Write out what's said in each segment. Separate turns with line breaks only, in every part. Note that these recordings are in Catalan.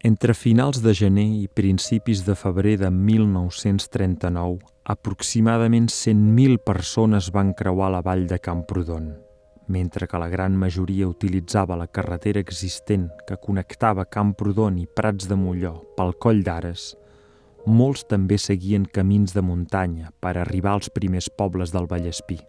Entre finals de gener i principis de febrer de 1939, aproximadament 100.000 persones van creuar la vall de Camprodon. Mentre que la gran majoria utilitzava la carretera existent que connectava Camprodon i Prats de Molló pel Coll d'Ares, molts també seguien camins de muntanya per arribar als primers pobles del Vallespir.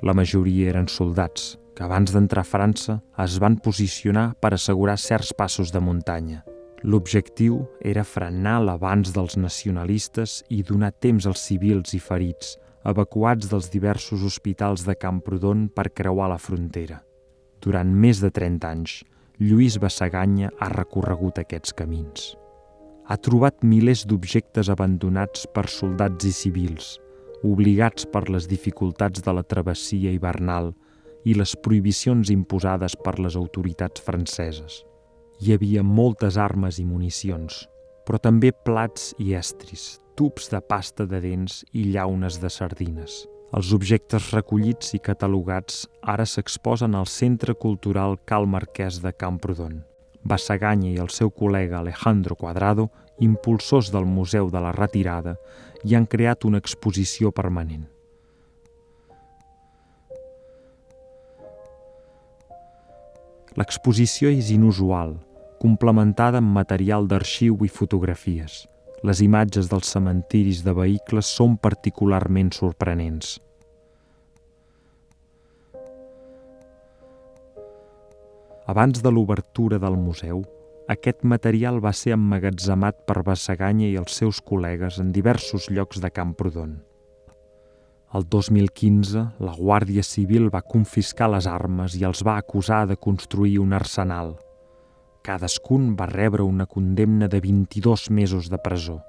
La majoria eren soldats que abans d'entrar a França es van posicionar per assegurar certs passos de muntanya. L'objectiu era frenar l'avanç dels nacionalistes i donar temps als civils i ferits evacuats dels diversos hospitals de Camprodon per creuar la frontera. Durant més de 30 anys, Lluís Basaganya ha recorregut aquests camins. Ha trobat milers d'objectes abandonats per soldats i civils, obligats per les dificultats de la travessia hivernal i les prohibicions imposades per les autoritats franceses. Hi havia moltes armes i municions, però també plats i estris, tubs de pasta de dents i llaunes de sardines. Els objectes recollits i catalogats ara s'exposen al Centre Cultural Cal Marquès de Camprodon. Basaganya i el seu col·lega Alejandro Cuadrado, impulsors del Museu de la Retirada, hi han creat una exposició permanent. L'exposició és inusual, complementada amb material d'arxiu i fotografies. Les imatges dels cementiris de vehicles són particularment sorprenents. Abans de l'obertura del museu, aquest material va ser emmagatzemat per Basaganya i els seus col·legues en diversos llocs de Camprodon. El 2015, la Guàrdia Civil va confiscar les armes i els va acusar de construir un arsenal. Cadascun va rebre una condemna de 22 mesos de presó.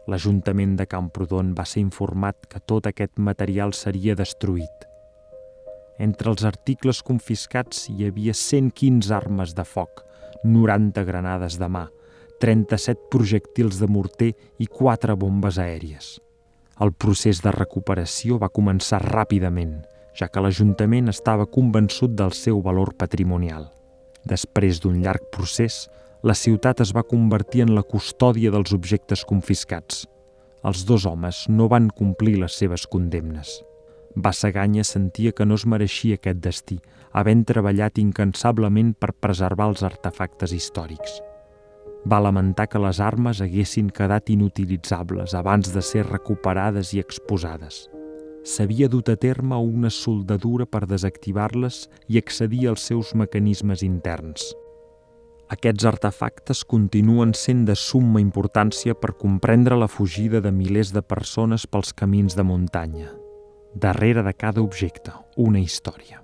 L'Ajuntament de Camprodon va ser informat que tot aquest material seria destruït. Entre els articles confiscats hi havia 115 armes de foc, 90 granades de mà, 37 projectils de morter i 4 bombes aèries. El procés de recuperació va començar ràpidament, ja que l'Ajuntament estava convençut del seu valor patrimonial. Després d'un llarg procés, la ciutat es va convertir en la custòdia dels objectes confiscats. Els dos homes no van complir les seves condemnes. Basaganya sentia que no es mereixia aquest destí, havent treballat incansablement per preservar els artefactes històrics. Va lamentar que les armes haguessin quedat inutilitzables abans de ser recuperades i exposades. S'havia dut a terme una soldadura per desactivar-les i accedir als seus mecanismes interns. Aquests artefactes continuen sent de summa importància per comprendre la fugida de milers de persones pels camins de muntanya. Darrere de cada objecte, una història.